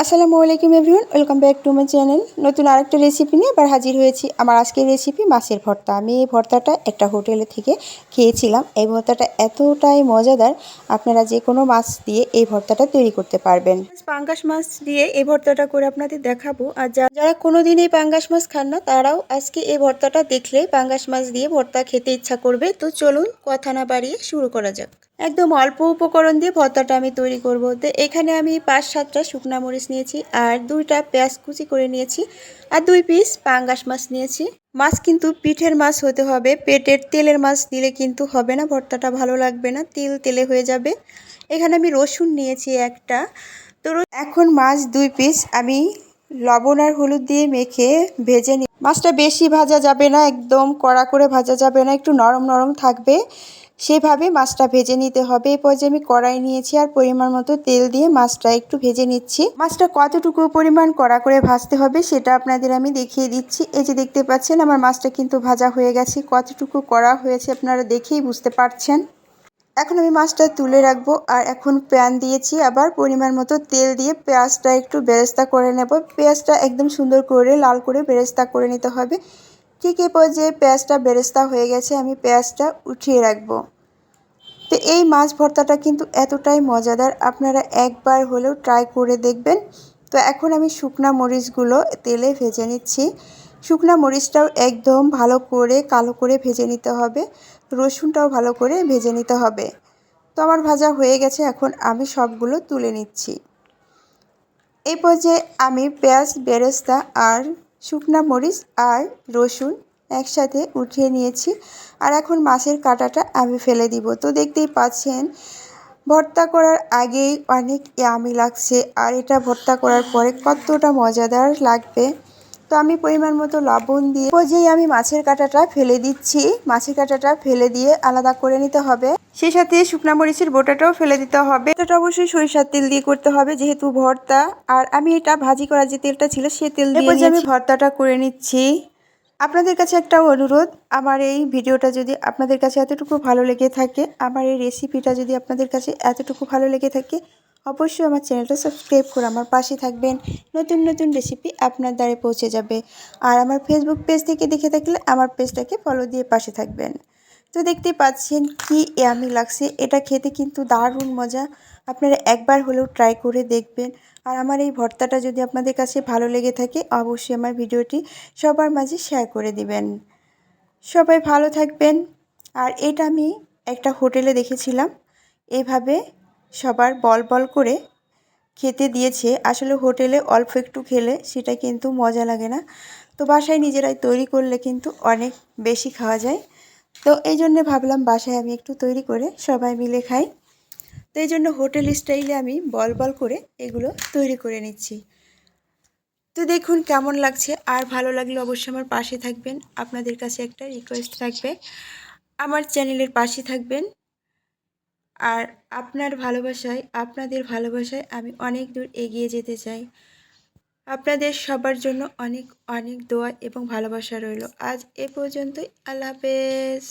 আসসালামু আলাইকুম everyone, welcome back to my channel. নতুন আরেকটা রেসিপি নিয়ে আবার হাজির হয়েছি। আমার আজকের রেসিপি মাছের ভর্তা। আমি এই ভর্তাটা একটা হোটেলে থেকে খেয়েছিলাম। এই ভর্তাটা এতটাই মজাদার, আপনারা যে কোনো মাছ দিয়ে এই ভর্তাটা তৈরি করতে পারবেন। পাঙ্গাস মাছ দিয়ে এই ভর্তাটা করে আপনাদের দেখাবো। আর যারা কোনোদিন এই পাঙ্গাস মাছ খান না, তারাও আজকে এই ভর্তাটা দেখলে পাঙ্গাস মাছ দিয়ে ভর্তা খেতে ইচ্ছা করবে। তো চলুন কথা না বাড়িয়ে শুরু করা যাক। একদম অল্প উপকরণ দিয়ে ভর্তাটা আমি তৈরি করব। তো এখানে আমি 5-7টা শুকনা মরিচ নিয়েছি, আর 2টা পেঁয়াজ কুচি করে নিয়েছি, আর 2 পিস পাঙ্গাস মাছ নিয়েছি। মাছ কিন্তু পিঠের মাছ হতে হবে, পেটের তেলের মাছ দিলে কিন্তু হবে না, ভর্তাটা ভালো লাগবে না, তেল তেলে হয়ে যাবে। এখানে আমি রসুন নিয়েছি একটা। তো এখন মাছ 2 পিস আমি লবণ আর হলুদ দিয়ে মেখে ভেজে নিই। মাছটা বেশি ভাজা যাবে না, একদম কড়া করে ভাজা যাবে না, একটু নরম নরম থাকবে, সেভাবে মাছটা ভেজে নিতে হবে। এই পর্যায়ে আমি কড়াই নিয়েছি আর পরিমাণ মতো তেল দিয়ে মাছটা একটু ভেজে নিচ্ছি। মাছটা কতটুকু পরিমাণ কড়া করে ভাজতে হবে সেটা আপনাদের আমি দেখিয়ে দিচ্ছি। এই যে দেখতে পাচ্ছেন আমার মাছটা কিন্তু ভাজা হয়ে গেছে, কতটুকু কড়া হয়েছে আপনারা দেখেই বুঝতে পারছেন। এখন আমি মাছটা তুলে রাখবো। আর এখন প্যান দিয়েছি, আবার পরিমাণ মতো তেল দিয়ে পেঁয়াজটা একটু বেরেস্তা করে নেব। পেঁয়াজটা একদম সুন্দর করে লাল করে বেরেস্তা করে নিতে হবে। ঠিক এই পর্যায়ে পেঁয়াজটা বেরেস্তা হয়ে গেছে, আমি পেঁয়াজটা উঠিয়ে রাখবো। তো এই মাছ ভর্তাটা কিন্তু এতটাই মজাদার, আপনারা একবার হলেও ট্রাই করে দেখবেন। তো এখন আমি শুকনা মরিচগুলো তেলে ভেজে নিচ্ছি। শুকনা মরিচটাও একদম ভালো করে কালো করে ভেজে নিতে হবে, রসুনটাও ভালো করে ভেজে নিতে হবে। তো আমার ভাজা হয়ে গেছে, এখন আমি সবগুলো তুলে নিচ্ছি। এই পর্যায়ে আমি পেঁয়াজ বেরেস্তা আর শুকনা মরিচ আর রসুন একসাথে উঠিয়ে নিয়েছি। আর এখন মাছের কাঁটাটা আমি ফেলে দিব। তো দেখতেই পাচ্ছেন ভর্তা করার আগেই অনেক ইয়ামি লাগছে, আর এটা ভর্তা করার পরে কতটা মজাদার লাগবে। তো আমি পরিমাণ মতো লবণ দিয়ে পর্যায়ে আমি মাছের কাঁটাটা ফেলে দিচ্ছি। মাছের কাঁটাটা ফেলে দিয়ে আলাদা করে নিতে হবে, সেই সাথে শুকনা মরিচের বোটাটাও ফেলে দিতে হবে। এটা অবশ্যই সরিষার তেল দিয়ে করতে হবে যেহেতু ভর্তা। আর আমি এটা ভাজি করার যে তেলটা ছিল সে তেল দিয়ে আমি ভর্তাটা করে নিচ্ছি। আপনাদের কাছে একটা অনুরোধ, আমার এই ভিডিওটা যদি আপনাদের কাছে এতটুকু ভালো লেগে থাকে, আমার এই রেসিপিটা যদি আপনাদের কাছে এতটুকু ভালো লেগে থাকে, অবশ্যই আমার চ্যানেলটা সাবস্ক্রাইব করে আমার পাশে থাকবেন। নতুন নতুন রেসিপি আপনার দ্বারে পৌঁছে যাবে। আর আমার ফেসবুক পেজ থেকে দেখে থাকলে আমার পেজটাকে ফলো দিয়ে পাশে থাকবেন। তো দেখতে পাচ্ছেন কি ইয়ামি লাগছে, এটা খেতে কিন্তু দারুণ মজা, আপনারা একবার হলেও ট্রাই করে দেখবেন। আর আমার এই ভর্তাটা যদি আপনাদের কাছে ভালো লেগে থাকে, অবশ্যই আমার ভিডিওটি সবার মাঝে শেয়ার করে দিবেন। সবাই ভালো থাকবেন। আর এটা আমি একটা হোটেলে দেখেছিলাম, এভাবে সবার বল বল করে খেতে দিয়েছে। আসলে হোটেলে অল্প একটু খেলে সেটা কিন্তু মজা লাগে না, তো বাসায় নিজেরাই তৈরি করলে কিন্তু অনেক বেশি খাওয়া যায়। তো এই জন্যে ভাবলাম বাসায় আমি একটু তৈরি করে সবাই মিলে খাই। তো এই জন্য হোটেল স্টাইলে আমি বল বল করে এগুলো তৈরি করে নিচ্ছি। তো দেখুন কেমন লাগছে। আর ভালো লাগলে অবশ্যই আমার পাশে থাকবেন। আপনাদের কাছে একটা রিকোয়েস্ট থাকবে, আমার চ্যানেলের পাশে থাকবেন। আর আপনাদের ভালোবাসায় আমি অনেক দূর এগিয়ে যেতে চাই। আপনাদের সবার জন্য অনেক অনেক দোয়া এবং ভালোবাসা রইল। আজ এ পর্যন্তই। আল্লাহ হাফেজ।